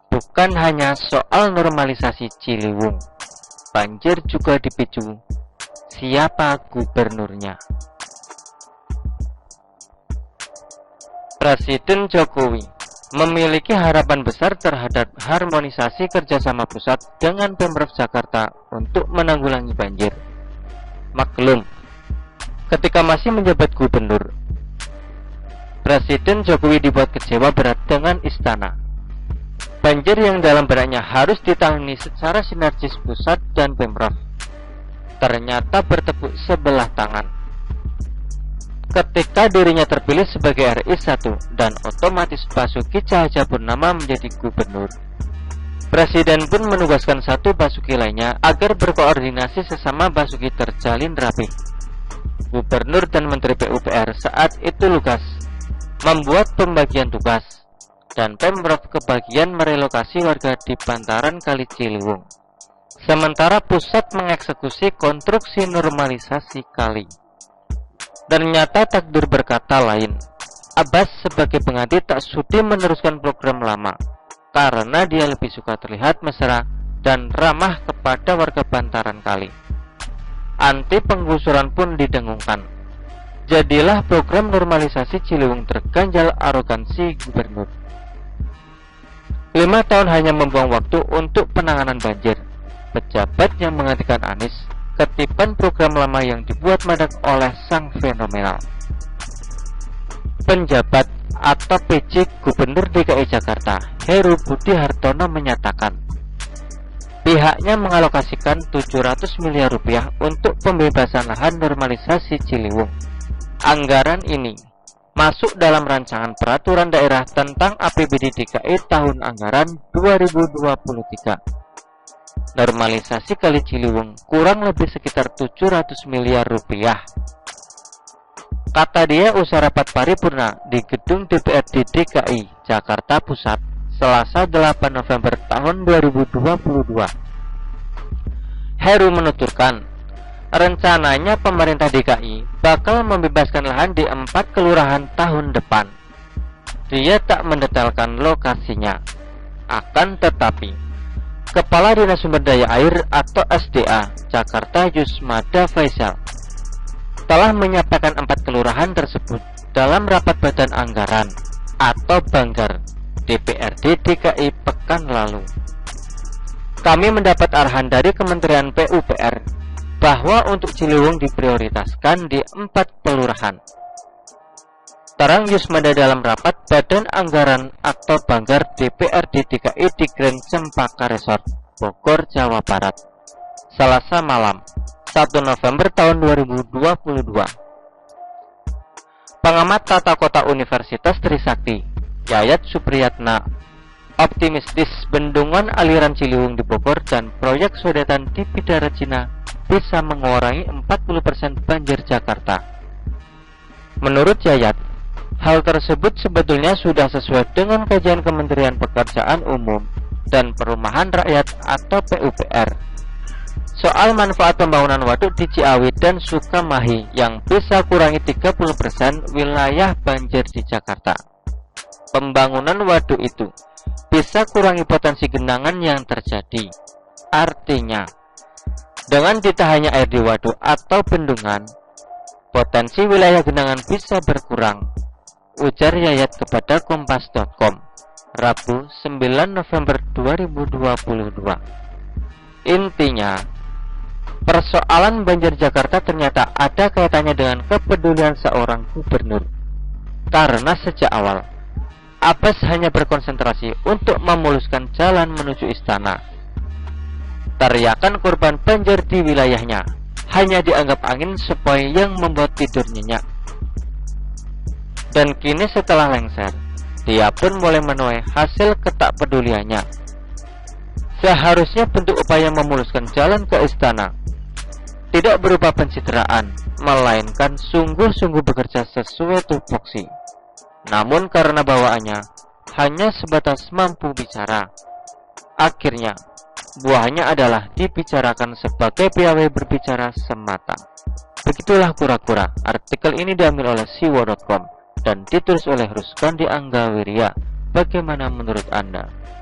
Bukan hanya soal normalisasi Ciliwung, banjir juga dipicu siapa gubernurnya. Presiden Jokowi memiliki harapan besar terhadap harmonisasi kerjasama pusat dengan Pemprov Jakarta untuk menanggulangi banjir. Maklum, ketika masih menjabat gubernur, Presiden Jokowi dibuat kecewa berat dengan istana. Banjir yang dalam benaknya harus ditangani secara sinergis pusat dan Pemprov ternyata bertepuk sebelah tangan. Ketika dirinya terpilih sebagai RI 1 dan otomatis Basuki Cahayapurnama menjadi gubernur, Presiden pun menugaskan satu Basuki lainnya agar berkoordinasi sesama Basuki terjalin rapi. Gubernur dan Menteri PUPR saat itu Lukas membuat pembagian tugas, dan Pemprov kebagian merelokasi warga di bantaran Kali Ciliwung, sementara pusat mengeksekusi konstruksi normalisasi kali. Ternyata takdir berkata lain. Abbas sebagai pengganti tak sudi meneruskan program lama karena dia lebih suka terlihat mesra dan ramah kepada warga bantaran kali. Anti penggusuran pun didengungkan. Jadilah program normalisasi Ciliwung terganjal arogansi gubernur. 5 tahun hanya membuang waktu untuk penanganan banjir. Pejabat yang menggantikan Anies ketipan program lama yang dibuat madak oleh sang fenomenal. Penjabat atau PJ Gubernur DKI Jakarta Heru Budi Hartono menyatakan pihaknya mengalokasikan 700 miliar rupiah untuk pembebasan lahan normalisasi Ciliwung. Anggaran ini masuk dalam rancangan peraturan daerah tentang APBD DKI tahun anggaran 2023. Normalisasi Kali Ciliwung kurang lebih sekitar 700 miliar rupiah. Kata dia usai rapat paripurna di gedung DPRD DKI Jakarta Pusat Selasa 8 November tahun 2022. Heru menuturkan, rencananya pemerintah DKI bakal membebaskan lahan di 4 kelurahan tahun depan. Dia tak mendetailkan lokasinya. Akan tetapi, Kepala Dinas Sumber Daya Air atau SDA Jakarta Yusmada Faisal telah menyampaikan 4 kelurahan tersebut dalam rapat badan anggaran atau Banggar DPRD DKI pekan lalu. Kami mendapat arahan dari Kementerian PUPR bahwa untuk Ciliwung diprioritaskan di 4 kelurahan. Terang Yusmada dalam rapat Badan Anggaran atau Banggar DPRD DKI di Grand Cempaka Resort, Bogor, Jawa Barat, Selasa malam, 1 November tahun 2022. Pengamat Tata Kota Universitas Trisakti, Yayat Supriyatna, optimistis bendungan aliran Ciliwung di Bogor dan proyek sodetan di Bidara Cina bisa mengurangi 40% banjir Jakarta. Menurut Yayat, hal tersebut sebetulnya sudah sesuai dengan kajian Kementerian Pekerjaan Umum dan Perumahan Rakyat atau PUPR soal manfaat pembangunan waduk di Ciawi dan Sukamahi yang bisa kurangi 30% wilayah banjir di Jakarta. Pembangunan waduk itu bisa kurangi potensi genangan yang terjadi. Artinya, dengan ditahannya air di waduk atau bendungan, potensi wilayah genangan bisa berkurang, ujar Yayat kepada Kompas.com, Rabu 9 November 2022. Intinya, persoalan banjir Jakarta ternyata ada kaitannya dengan kepedulian seorang gubernur. Karena sejak awal, Abbas hanya berkonsentrasi untuk memuluskan jalan menuju istana. Teriakan korban banjir di wilayahnya hanya dianggap angin sepoi yang membuat tidur nyenyak. Dan kini setelah lengser, dia pun mulai menuai hasil ketakpeduliannya. Seharusnya bentuk upaya memuluskan jalan ke istana tidak berupa pencitraan, melainkan sungguh-sungguh bekerja sesuai tupoksi. Namun karena bawaannya hanya sebatas mampu bicara, akhirnya buahnya adalah dibicarakan sebagai piawai berbicara semata. Begitu Begitulah kura-kura. Artikel ini diambil oleh siwo.com dan ditulis oleh Ruskandi Anggawirya. Bagaimana menurut Anda?